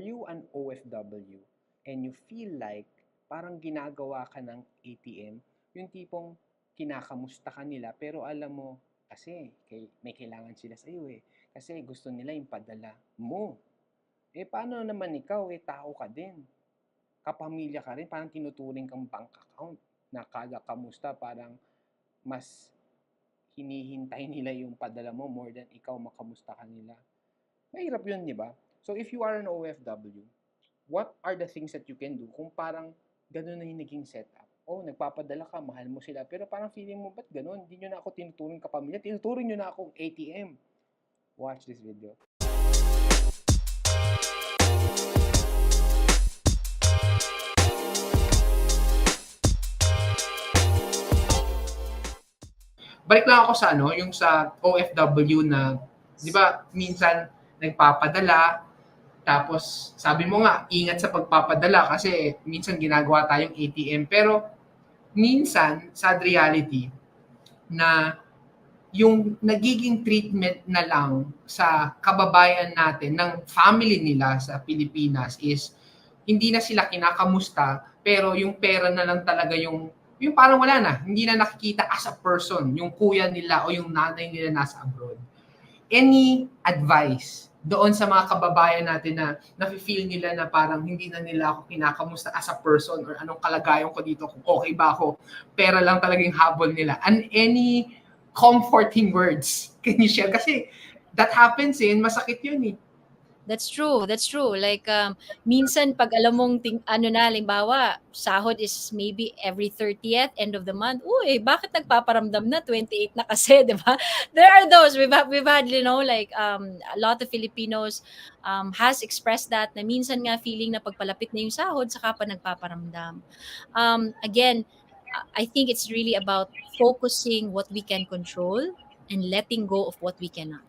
you an OFW and you feel like parang ginagawa ka ng ATM, yung tipong kinakamusta ka nila pero alam mo kasi may kailangan sila sa iyo eh. Kasi gusto nila yung padala mo. Eh paano naman ikaw eh tao ka din. Kapamilya ka rin, parang tinuturing kang bank account na kada kamusta parang mas hinihintay nila yung padala mo more than ikaw makamusta ka nila. Mahirap yun, di ba? So if you are an OFW, what are the things that you can do kung parang ganun na yung naging setup? Oh, nagpapadala ka, mahal mo sila, pero parang feeling mo, ba't ganun? Hindi nyo na ako tinuturing kapamilya, tinuturing nyo na akong ATM. Watch this video. Balik lang ako sa yung sa OFW na, di ba, minsan nagpapadala, tapos sabi mo nga, ingat sa pagpapadala kasi minsan ginagawa tayong ATM. Pero minsan, sad reality, na yung nagiging treatment na lang sa kababayan natin ng family nila sa Pilipinas is hindi na sila kinakamusta, pero yung pera na lang talaga yung parang wala na, hindi na nakikita as a person, yung kuya nila o yung nanay nila nasa abroad. Any advice doon sa mga kababayan natin na nafe-feel nila na parang hindi na nila ako kinakamusta as a person or anong kalagayan ko dito, kung okay ba ako, pera lang talaga yung habol nila. And any comforting words can you share? Kasi that happens masakit yun eh. That's true. That's true. Like, minsan pag alam mong, halimbawa, sahod is maybe every 30th, end of the month. Uy, bakit nagpaparamdam na? 28 na kasi, di ba? There are those. We've had, like, a lot of Filipinos has expressed that na minsan nga feeling na pagpalapit na yung sahod, saka pa nagpaparamdam. Again, I think it's really about focusing what we can control and letting go of what we cannot.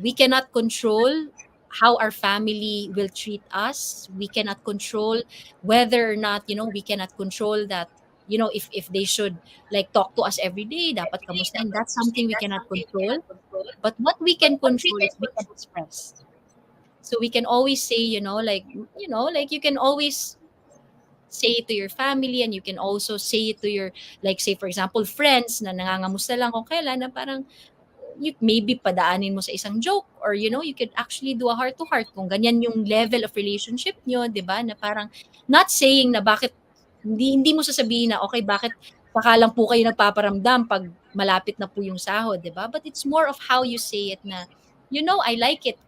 We cannot control how our family will treat us. We cannot control whether or not, we cannot control that, if they should like talk to us every day, dapat kamustahin. That's something we cannot control. But what we can control is we can express. So we can always say, like you can always say it to your family, and you can also say it to your, like, say for example, friends na nangangamusta lang kung kailan, na parang you maybe padaanin mo sa isang joke, or you could actually do a heart to heart kung ganyan yung level of relationship nyo, 'di ba? Na parang not saying na bakit hindi mo sasabihin na okay, bakit saka lang po kayo nagpaparamdam pag malapit na po yung sahod, 'di ba? But it's more of how you say it na, I like it.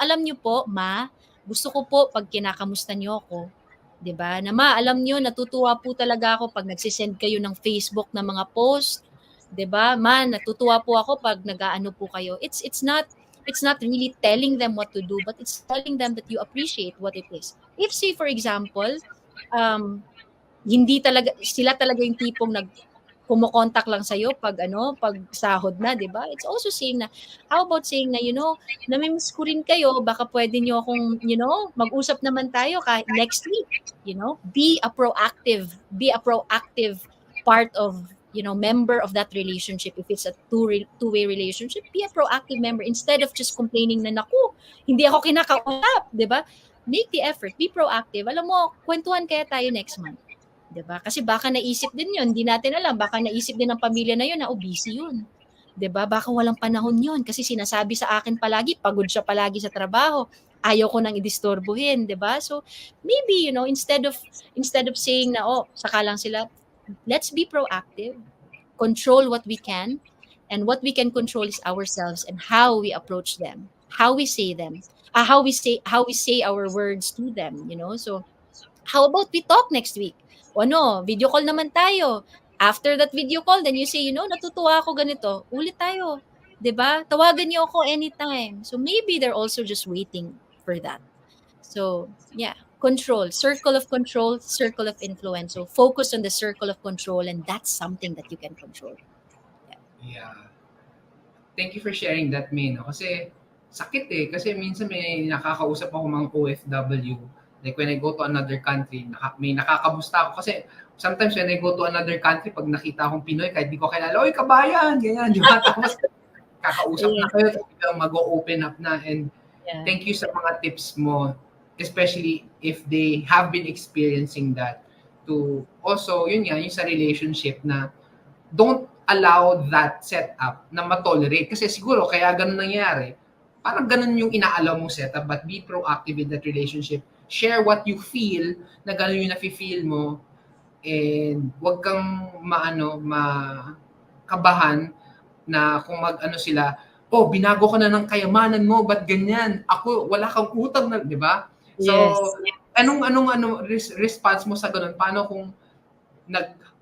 Alam niyo po, ma, gusto ko po pag kinakamusta niyo ako, 'di ba? Na ma, alam niyo natutuwa po talaga ako pag nagsisend kayo ng Facebook na mga post, 'di ba? Man, natutuwa po ako pag nag-aano po kayo. It's not really telling them what to do, but it's telling them that you appreciate what it is. If say for example, hindi talaga sila talaga yung tipong kumokontak lang sa'yo pag pag sahod na, 'di ba? It's also saying na, how about saying na, namimiss ko rin kayo, baka pwede niyo akong, mag-usap naman tayo kahit next week, be a proactive part of, member of that relationship. If it's a two-way relationship, be a proactive member instead of just complaining na, naku, hindi ako kinakausap, 'di ba? Make the effort, be proactive. Alam mo, kwentuhan kaya tayo next month. 'Di ba? Kasi baka naisip din 'yun, hindi natin alam, baka naisip din ng pamilya na 'yun na busy 'yun. 'Di ba? Baka walang panahon 'yun kasi sinasabi sa akin palagi, pagod siya palagi sa trabaho. Ayaw ko nang idisturbuhin, 'di ba? So maybe, instead of saying na saka lang sila, let's be proactive, control what we can, and what we can control is ourselves and how we approach them, how we say them, how we say our words to them, So how about we talk next week? O video call naman tayo. After that video call, then you say, natutuwa ako ganito, ulit tayo. 'Di ba? Tawagan niyo ako anytime. So maybe they're also just waiting for that. So, yeah, control, circle of influence. So focus on the circle of control, and that's something that you can control. Yeah. Thank you for sharing that, May. No? Kasi sakit kasi minsan may nakakausap ako mga OFW. Like when I go to another country, may nakakamusta ako. Kasi sometimes when I go to another country, pag nakita akong Pinoy, kahit di ko kilala, oy, kabayan, ganyan, di ba? Tapos kakausap na kayo, mag-open up na. And thank you sa mga tips mo. especially if they have been experiencing that, to also, yun nga, yung sa relationship na don't allow that setup na matolerate. Kasi siguro, kaya ganun nangyari, parang ganun yung inaalaw mong setup, but be proactive in that relationship. Share what you feel, na ganun yung nafe-feel mo, and wag kang kabahan na kung mag-ano sila, oh, binago ka na ng kayamanan mo, ba't ganyan? Ako, wala kang utang na, di ba? So, Yes. anong response mo sa ganun? Paano kung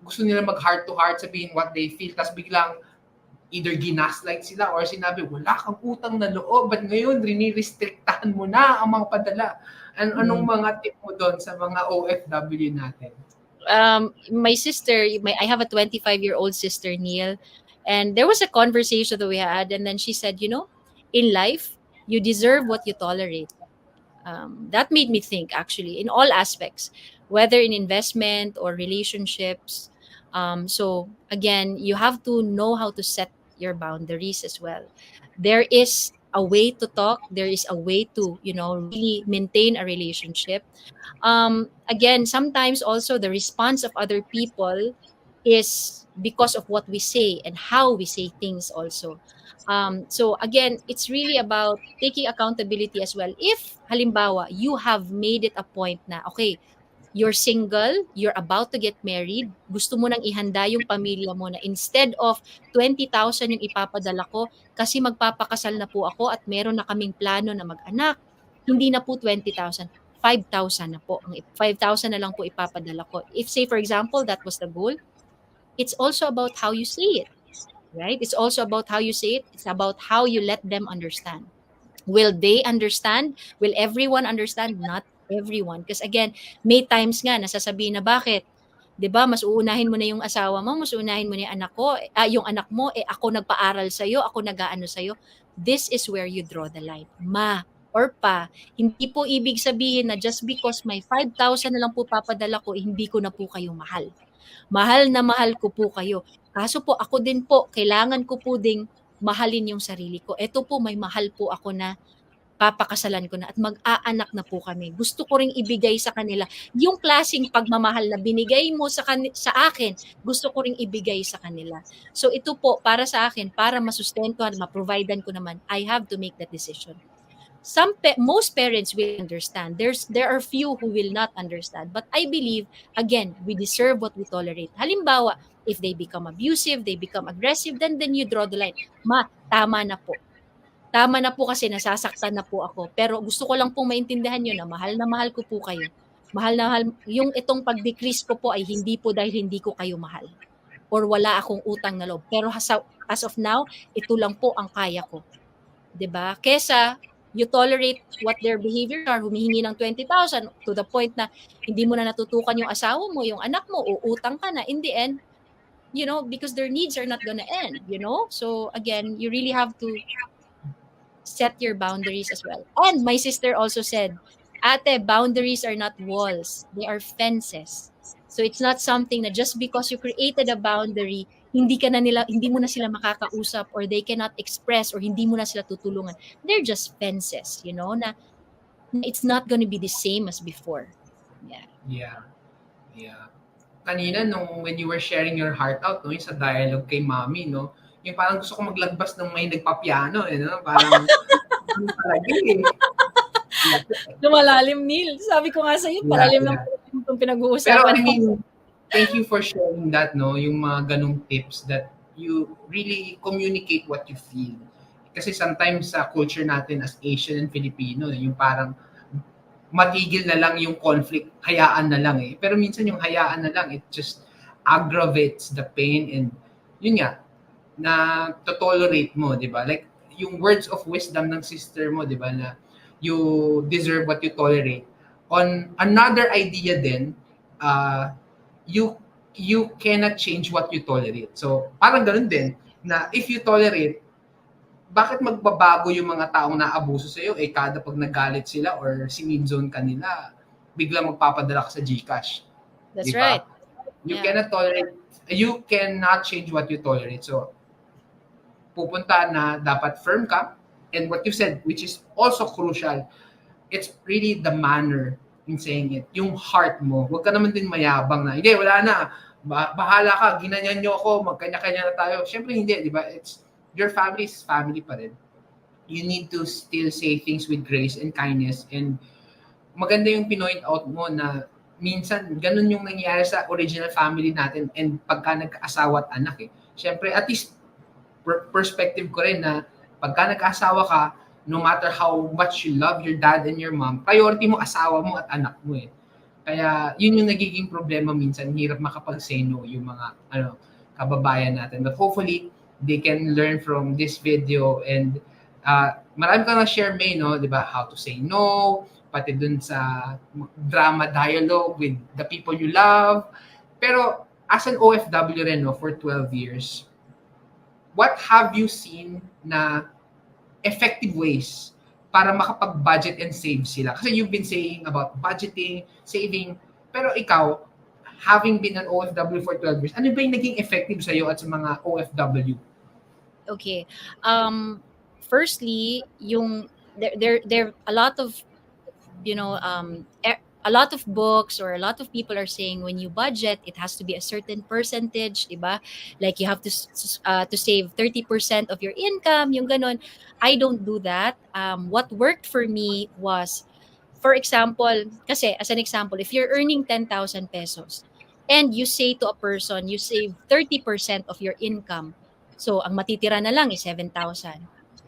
gusto nila mag heart to heart, sabihin what they feel, tapos biglang either ginaslight sila or sinabi, wala kang utang na loob, but ngayon, rinirestrictahan mo na ang mga padala. Anong mga tip mo doon sa mga OFW natin? My sister, I have a 25-year-old sister, Neil, and there was a conversation that we had, and then she said, in life, you deserve what you tolerate. That made me think, actually, in all aspects, whether in investment or relationships. So again, you have to know how to set your boundaries as well. There is a way to talk. There is a way to, really maintain a relationship. Again, sometimes also the response of other people is because of what we say and how we say things also. So again, it's really about taking accountability as well. If halimbawa, you have made it a point na, okay, you're single, you're about to get married, gusto mo nang ihanda yung pamilya mo na instead of 20,000 yung ipapadala ko kasi magpapakasal na po ako at meron na kaming plano na mag-anak, hindi na po 20,000, 5,000 na po. 5,000 na lang po ipapadala ko. If say for example, that was the goal, it's also about how you say it, right? It's also about how you say it. It's about how you let them understand. Will they understand? Will everyone understand? Not everyone. Because again, may times nga nasasabihin na bakit? 'Di ba? Mas uunahin mo na yung asawa mo, mas uunahin mo na yung anak ko, yung anak mo, ako nagpaaral sa iyo, ako nag-aano sa iyo. This is where you draw the line. Ma or pa, hindi po ibig sabihin na just because may 5,000 na lang po papadala ko, hindi ko na po kayo mahal. Mahal na mahal ko po kayo. Kaso po ako din po, kailangan ko po ding mahalin yung sarili ko. Ito po, may mahal po ako na papakasalan ko na at mag-aanak na po kami. Gusto ko ring ibigay sa kanila yung klaseng pagmamahal na binigay mo sa akin, gusto ko ring ibigay sa kanila. So ito po, para sa akin, para masustentuhan, ma-providean ko naman, I have to make that decision. Most parents will understand. There are few who will not understand. But I believe, again, we deserve what we tolerate. Halimbawa, if they become abusive, they become aggressive, then you draw the line. Ma, tama na po. Tama na po kasi nasasaktan na po ako. Pero gusto ko lang pong maintindihan nyo na mahal ko po kayo. Mahal na mahal. Yung itong pag-decrease ko po ay hindi po dahil hindi ko kayo mahal. Or wala akong utang na loob. Pero as of now, ito lang po ang kaya ko. 'Di ba? Kesa you tolerate what their behavior are, humihingi ng 20,000 to the point na hindi mo na natutukan yung asawa mo, yung anak mo, uutang ka na. In the end, because their needs are not gonna end, So again, you really have to set your boundaries as well. And my sister also said, ate, boundaries are not walls. They are fences. So it's not something na just because you created a boundary, hindi mo na sila makakausap or they cannot express or hindi mo na sila tutulungan. They're just fences, na it's not going to be the same as before. Yeah. Kanina, when you were sharing your heart out, yung sa dialogue kay Mami, yung parang gusto ko maglagbas ng may nagpapiano, parang talaga Lumalalim, Neil. Sabi ko nga sa'yo, malalim ng pinag-uusapan. Pero I mean, thank you for sharing that, yung mga ganong tips that you really communicate what you feel. Kasi sometimes sa culture natin as Asian and Filipino, yung parang matigil na lang yung conflict, hayaan na lang Pero minsan yung hayaan na lang, it just aggravates the pain and yun nga, na to-tolerate mo, di ba? Like, yung words of wisdom ng sister mo, di ba, na you deserve what you tolerate. On another idea din, you cannot change what you tolerate. So, parang ganun din, na if you tolerate, bakit magbabago yung mga taong naabuso sa'yo? Kada pag nagalit sila or sinid-zone ka nila, biglang magpapadala ka sa GCash. That's diba? Right. You cannot change what you tolerate. So, pupunta na dapat firm ka. And what you said, which is also crucial, it's really the manner in saying it. Yung heart mo. Huwag ka naman din mayabang na, hindi, wala na. Bahala ka, ginanyan nyo ako, magkanya-kanya na tayo. Siyempre hindi, di ba? It's, your family is family pa rin. You need to still say things with grace and kindness. And maganda yung pinoint out mo na minsan ganun yung nangyayari sa original family natin and pagka nagkaasawa at anak eh. Siyempre, at least perspective ko rin na pagka nagkaasawa ka, no matter how much you love your dad and your mom, priority mo asawa mo at anak mo eh. Kaya yun yung nagiging problema minsan, hirap makapag-say no yung mga kababayan natin. But hopefully, they can learn from this video and marami ka na-share, May, no? Di ba? How to say no, pati dun sa drama dialogue with the people you love. Pero as an OFW rin, no, for 12 years, what have you seen na effective ways para makapag-budget and save sila? Kasi you've been saying about budgeting, saving, pero ikaw, having been an OFW for 12 years, ano ba yung naging effective sa'yo at sa mga OFW? Okay. Firstly, there a lot of a lot of books or a lot of people are saying when you budget, it has to be a certain percentage, diba? Like you have to save 30% of your income, yung ganon. I don't do that. What worked for me was, for example, kasi as an example, if you're earning 10,000 pesos and you say to a person, you save 30% of your income, so ang matitira na lang is 7,000.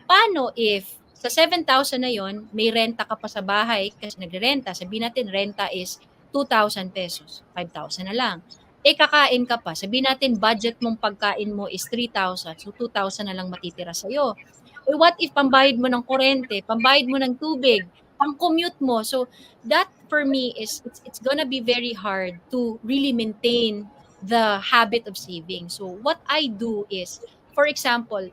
Paano if sa 7,000 na yon, may renta ka pa sa bahay kasi nagre-renta. Sabihin natin, renta is 2,000 pesos. 5,000 na lang. Kakain ka pa. Sabihin natin, budget mong pagkain mo is 3,000. So, 2,000 na lang matitira sa'yo. What if pambayad mo ng kurente, pambayad mo ng tubig, pang-commute mo? So, that for me is, it's gonna be very hard to really maintain the habit of saving. So, what I do is, for example,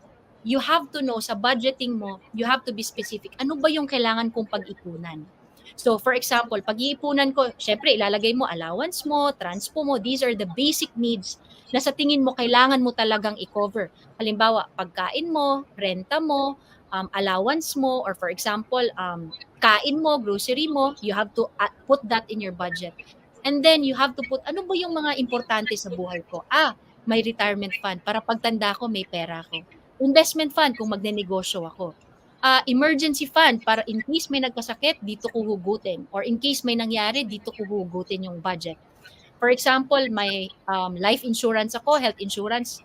you have to know sa budgeting mo, you have to be specific. Ano ba yung kailangan kong pag-ipunan? So, for example, pag-iipunan ko, syempre, ilalagay mo allowance mo, transpo mo. These are the basic needs na sa tingin mo, kailangan mo talagang i-cover. Halimbawa, pagkain mo, renta mo, allowance mo, or for example, kain mo, grocery mo, you have to put that in your budget. And then, you have to put, ano ba yung mga importante sa buhay ko? May retirement fund para pagtanda ko, may pera ko. Investment fund kung magnenegosyo ako. Emergency fund para in case may nagkasakit, dito ko hugutin. Or in case may nangyari, dito ko hugutin yung budget. For example, may life insurance ako, health insurance,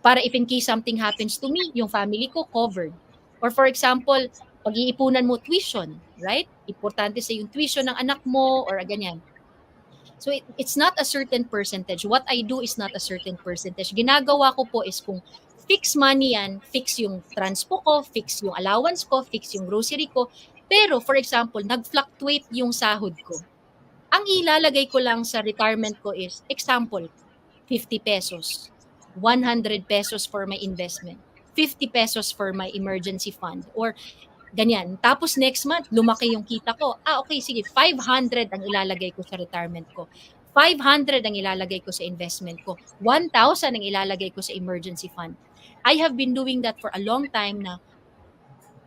para if in case something happens to me, yung family ko covered. Or for example, pag-iipunan mo tuition, right? Importante sa yung tuition ng anak mo or ganyan. So it's not a certain percentage. What I do is not a certain percentage. Ginagawa ko po is kung fix money yan, fix yung transpo ko, fix yung allowance ko, fix yung grocery ko. Pero for example, nag-fluctuate yung sahod ko. Ang ilalagay ko lang sa retirement ko is, example, 50 pesos, 100 pesos for my investment, 50 pesos for my emergency fund, or ganyan. Tapos next month, lumaki yung kita ko. Okay, sige, 500 ang ilalagay ko sa retirement ko. 500 ang ilalagay ko sa investment ko. 1,000 ang ilalagay ko sa emergency fund. I have been doing that for a long time na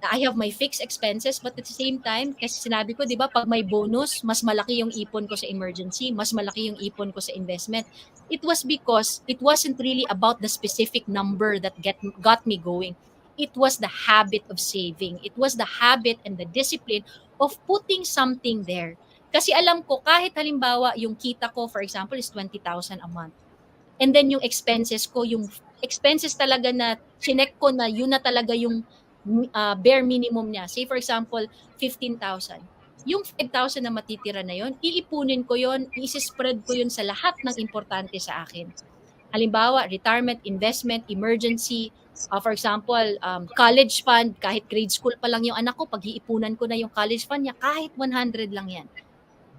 I have my fixed expenses, but at the same time, kasi sinabi ko, di ba, pag may bonus, mas malaki yung ipon ko sa emergency, mas malaki yung ipon ko sa investment. It was because it wasn't really about the specific number that got me going. It was the habit of saving. It was the habit and the discipline of putting something there. Kasi alam ko, kahit halimbawa, yung kita ko, for example, is 20,000 a month. And then yung expenses ko, yung expenses talaga na chinek ko na yun na talaga yung bare minimum niya. Say for example, 15,000. Yung 5,000 na matitira na yun, iipunin ko yun, isi-spread ko yun sa lahat ng importante sa akin. Halimbawa, retirement, investment, emergency, for example, college fund, kahit grade school pa lang yung anak ko, pag-iipunan ko na yung college fund niya, kahit 100 lang yan.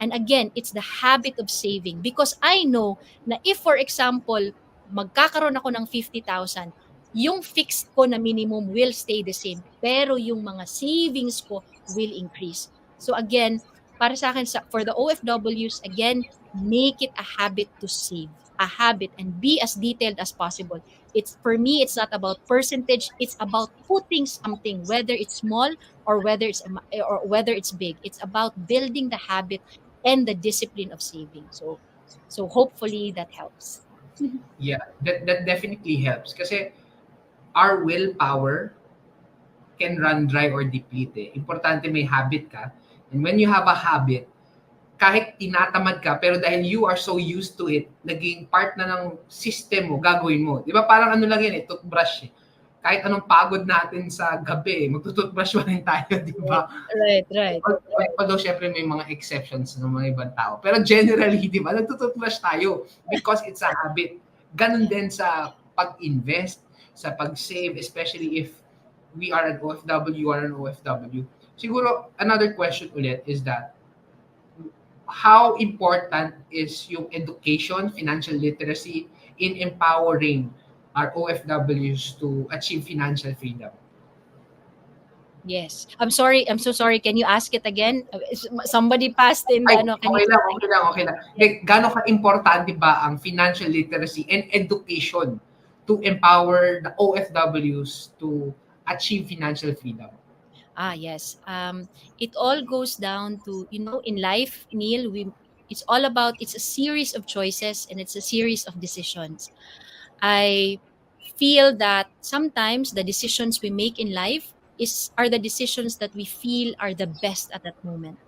And again, it's the habit of saving because I know na if, for example, magkakaroon ako ng 50,000, yung fixed ko na minimum will stay the same. Pero yung mga savings ko will increase. So again, para sa akin, for the OFWs, again, make it a habit to save. a habit and be as detailed as possible. It's for me, it's not about percentage. It's about putting something, whether it's small or whether it's big. It's about building the habit and the discipline of saving. So hopefully that helps. Yeah, that definitely helps kasi our willpower can run dry or deplete eh. Importante may habit ka. And when you have a habit, kahit tinatamad ka, pero dahil you are so used to it, naging part na ng system mo, gagawin mo. Di ba parang ano lang yan eh, toothbrush eh. Kahit anong pagod natin sa gabi, magtututbrush pa rin tayo, di ba? Right. Although syempre may mga exceptions ng mga ibang tao. Pero generally, di ba, nagtututbrush tayo because it's a habit. Ganun din sa pag-invest, sa pag-save, especially if we are an OFW or an OFW. Siguro, another question ulit is that, how important is yung education, financial literacy in empowering our OFWs to achieve financial freedom? Yes. I'm sorry. I'm so sorry. Can you ask it again? Somebody passed in the Ay, ano. Can okay you lang, okay lang, okay lang. Gano'n ka-importante ba ang financial literacy and education to empower the OFWs to achieve financial freedom? Yes. It all goes down to, in life, Neil, it's all about, it's a series of choices and it's a series of decisions. I feel that sometimes the decisions we make in life are the decisions that we feel are the best at that moment.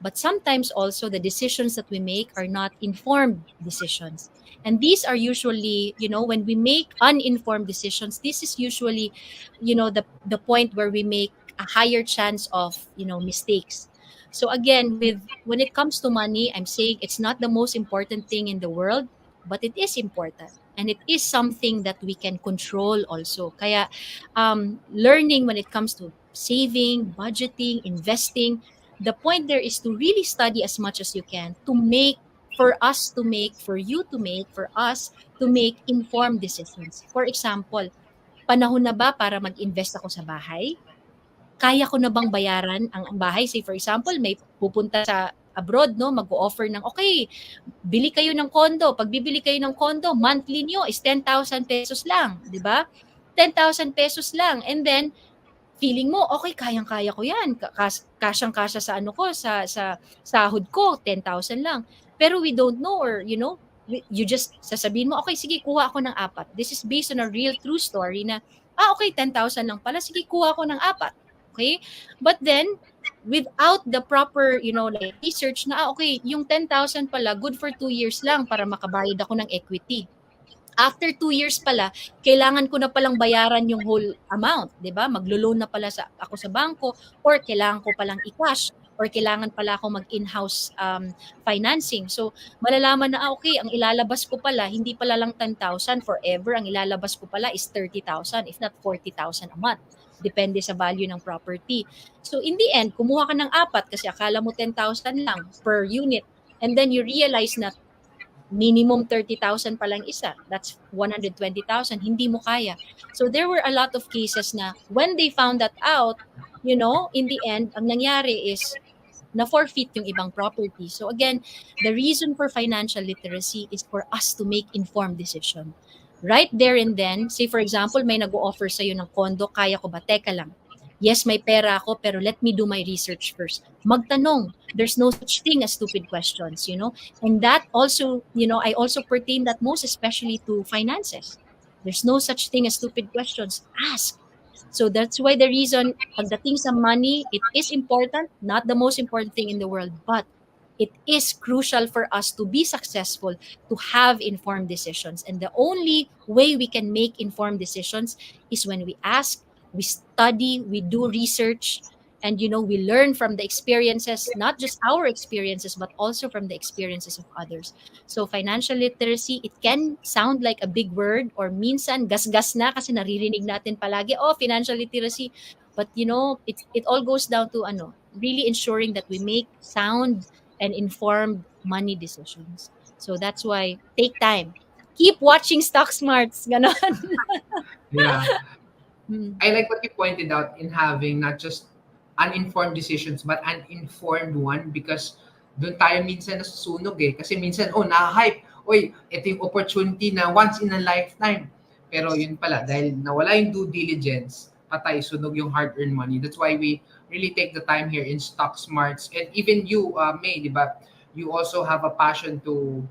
But sometimes also the decisions that we make are not informed decisions. And these are usually, when we make uninformed decisions, this is usually, the point where we make a higher chance of, mistakes. So again, when it comes to money, I'm saying it's not the most important thing in the world, but it is important. And it is something that we can control also. Kaya learning when it comes to saving, budgeting, investing, the point there is to really study as much as you can to make, for us to make, for you to make, for us to make informed decisions. For example, panahon na ba para mag-invest ako sa bahay? Kaya ko na bang bayaran ang bahay? Say for example, may pupunta sa abroad, no, mag-o-offer ng, okay, bili kayo ng condo. Pag bibili kayo ng condo, monthly nyo is 10,000 pesos lang, di ba? 10,000 pesos lang. And then, feeling mo, okay, kayang-kaya ko yan. Kasyang-kasya sa ano ko, sa sahod ko, 10,000 lang. Pero we don't know, or, you just sasabihin mo, okay, sige, kuha ako ng 4. This is based on a real true story na, okay, 10,000 lang pala, sige, kuha ako ng 4. Okay? But then, without the proper, like research na, okay, yung 10,000 pala, good for 2 years lang para makabayad ako ng equity. After 2 years pala, kailangan ko na palang bayaran yung whole amount, 'di ba? Maglo-loan na pala ako sa bangko, or kailangan ko palang i-cash, or kailangan pala ako mag-in-house financing. So, malalaman na, okay, ang ilalabas ko pala, hindi pala lang 10,000 forever, ang ilalabas ko pala is 30,000, if not 40,000 a month. Depende sa value ng property. So, in the end, kumuha ka ng 4 kasi akala mo 10,000 lang per unit. And then you realize na minimum 30,000 pa lang isa. That's 120,000. Hindi mo kaya. So there were a lot of cases na when they found that out, in the end, ang nangyari is na-forfeit yung ibang property. So again, the reason for financial literacy is for us to make informed decision. Right there and then, say for example, may nag-o-offer sa'yo ng condo, kaya ko ba? Teka lang. Yes, may pera ako, pero let me do my research first. Magtanong. There's no such thing as stupid questions, And that also, I also pertain that most especially to finances. There's no such thing as stupid questions. Ask. So that's why the reason, pagdating sa money, it is important, not the most important thing in the world, but it is crucial for us to be successful, to have informed decisions. And the only way we can make informed decisions is when we ask, we study, we do research, and we learn from the experiences, not just our experiences, but also from the experiences of others. So financial literacy, it can sound like a big word, or minsan gas-gas na kasi naririnig natin palagi, financial literacy. But it all goes down to really ensuring that we make sound and informed money decisions. So that's why take time. Keep watching Stock Smarts. Ganon. Yeah. I like what you pointed out in having not just uninformed decisions but an informed one, because doon tayo minsan nasusunog eh. Kasi minsan, na-hype. uy, ito yung opportunity na once in a lifetime. Pero yun pala, dahil nawala yung due diligence, patay, sunog yung hard-earned money. That's why we really take the time here in Stock Smarts. And even you, May, di ba? You also have a passion to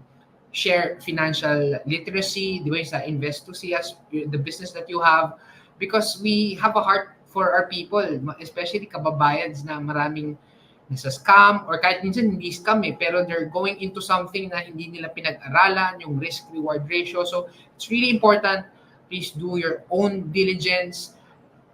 share financial literacy, di ba, sa Invest2C, the business that you have, because we have a heart for our people, especially kababayans na maraming nasa scam or kahit minsan hindi scam pero they're going into something na hindi nila pinag-aralan, yung risk-reward ratio. So it's really important, please do your own diligence.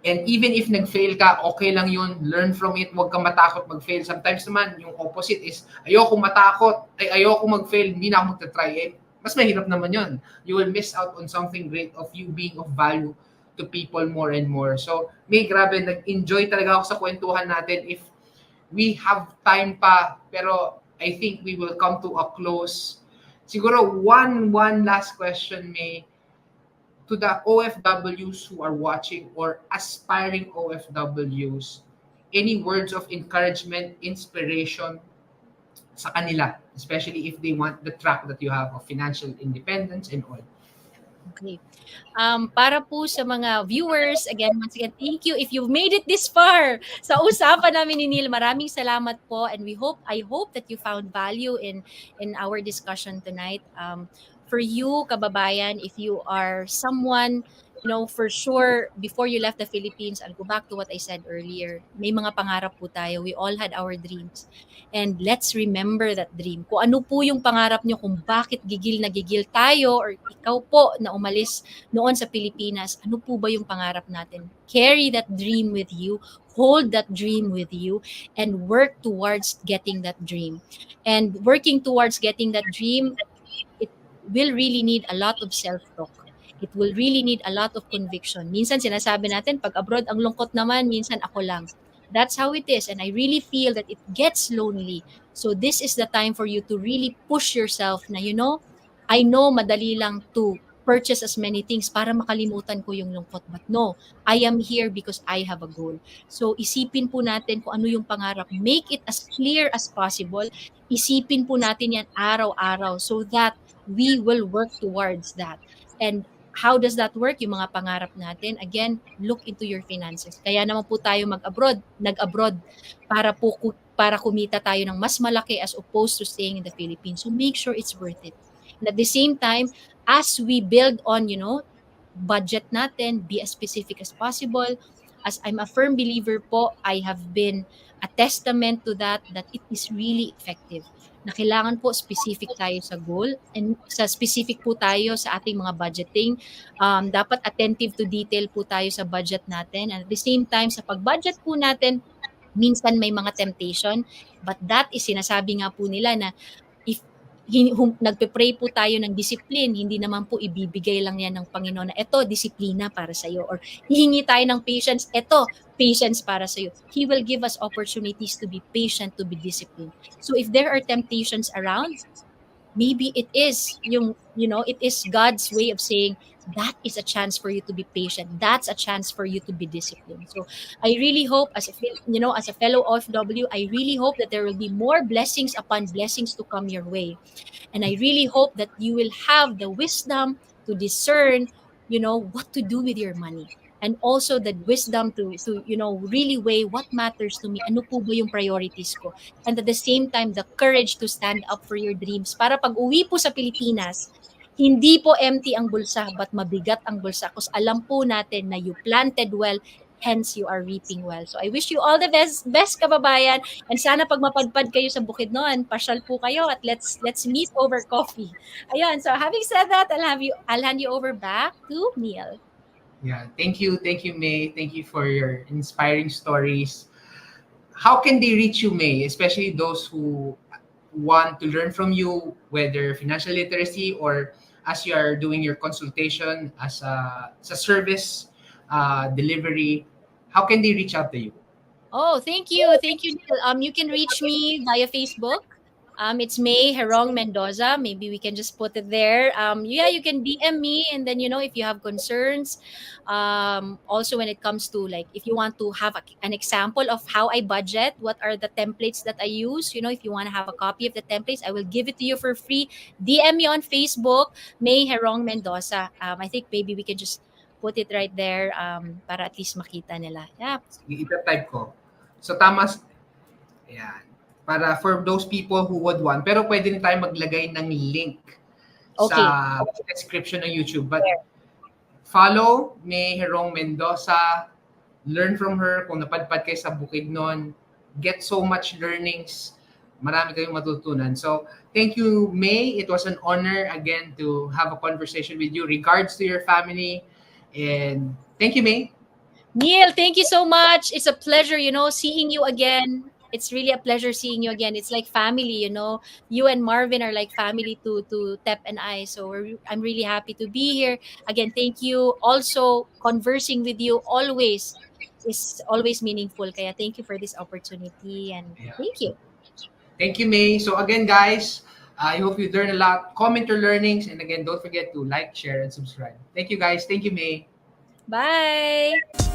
And even if nag-fail ka, okay lang yun. Learn from it. Huwag kang matakot mag-fail. Sometimes naman, yung opposite is, ayoko matakot, ayoko mag-fail, hindi na ako magta-try. Mas mahirap naman yun. You will miss out on something great of you being of value to people more and more. So, may grabe, nag-enjoy talaga ako sa kwentuhan natin. If we have time pa, pero I think we will come to a close. Siguro, one last question, May, to the OFWs who are watching or aspiring OFWs, any words of encouragement, inspiration sa kanila, especially if they want the track that you have of financial independence and all? Okay. Para po sa mga viewers, once again, thank you if you've made it this far sa usapan namin ni Neil. Maraming salamat po, and I hope that you found value in our discussion tonight. For you, kababayan, if you are someone, for sure, before you left the Philippines, I'll go back to what I said earlier. May mga pangarap po tayo. We all had our dreams. And let's remember that dream. Kung ano po yung pangarap nyo, kung bakit gigil na gigil tayo, or ikaw po na umalis noon sa Pilipinas, ano po ba yung pangarap natin? Carry that dream with you, hold that dream with you, and work towards getting that dream. And working towards getting that dream, it will really need a lot of self-talk. It will really need a lot of conviction. Minsan sinasabi natin, pag abroad, ang lungkot naman, minsan ako lang. That's how it is. And I really feel that it gets lonely. So this is the time for you to really push yourself na, I know madali lang to purchase as many things para makalimutan ko yung lungkot. But no, I am here because I have a goal. So isipin po natin kung ano yung pangarap. Make it as clear as possible. Isipin po natin yan araw-araw so that we will work towards that. And how does that work? Yung mga pangarap natin, again, look into your finances. Kaya naman po tayo nag-abroad para kumita tayo ng mas malaki as opposed to staying in the Philippines. So make sure it's worth it. And at the same time, as we build on, budget natin, be as specific as possible. As I'm a firm believer po, I have been a testament to that it is really effective. Na kailangan po specific tayo sa goal and sa specific po tayo sa ating mga budgeting. Dapat attentive to detail po tayo sa budget natin. And at the same time, sa pag-budget po natin, minsan may mga temptation, but that is sinasabi nga po nila na if nagpe-pray po tayo ng discipline, hindi naman po ibibigay lang yan ng Panginoon na eto, disiplina para sa'yo. Or hihingi tayo ng patience, eto, patience para sa'yo. He will give us opportunities to be patient, to be disciplined. So if there are temptations around, maybe it is it is God's way of saying, that is a chance for you to be patient. That's a chance for you to be disciplined. So I really hope as a fellow OFW, I really hope that there will be more blessings upon blessings to come your way. And I really hope that you will have the wisdom to discern, what to do with your money. And also the wisdom to really weigh what matters to me. Ano po ba yung priorities ko? And at the same time, the courage to stand up for your dreams. Para pag uwi po sa Pilipinas, hindi po empty ang bulsa, but mabigat ang bulsa. Kasi alam po natin na you planted well, hence you are reaping well. So I wish you all the best kababayan. And sana pag mapadpad kayo sa Bukidnon, pasyal po kayo at let's meet over coffee. Ayun, so having said that, I'll hand you over back to Neil. Yeah, thank you, May. Thank you for your inspiring stories. How can they reach you, May? Especially those who want to learn from you, whether financial literacy or as you are doing your consultation as a service delivery. How can they reach out to you? Oh, thank you, Neil. You can reach me via Facebook. It's May Herong Mendoza. Maybe we can just put it there. Yeah, you can DM me, and then if you have concerns, also when it comes to like if you want to have an example of how I budget, what are the templates that I use. If you want to have a copy of the templates, I will give it to you for free. DM me on Facebook, May Herong Mendoza. I think maybe we can just put it right there para at least makita nila. Yeah. Sige, ita-type ko. So, tama. Ayan. Para for those people who would want. Pero pwede rin tayo maglagay ng link Okay. sa description ng YouTube. But follow May Herong Mendoza. Learn from her. Kung napadpad kayo sa Bukidnon, get so much learnings. Marami kayong matutunan. So, thank you, May. It was an honor again to have a conversation with you. Regards to your family. And thank you, May. Neil, thank you so much. It's a pleasure, seeing you again. It's really a pleasure seeing you again. It's like family, You and Marvin are like family to Tep and I. So I'm really happy to be here. Again, thank you. Also, conversing with you always is always meaningful. Kaya thank you for this opportunity and Yeah. thank you. Thank you, May. So again, guys, I hope you learn a lot. Comment your learnings. And again, don't forget to like, share, and subscribe. Thank you, guys. Thank you, May. Bye.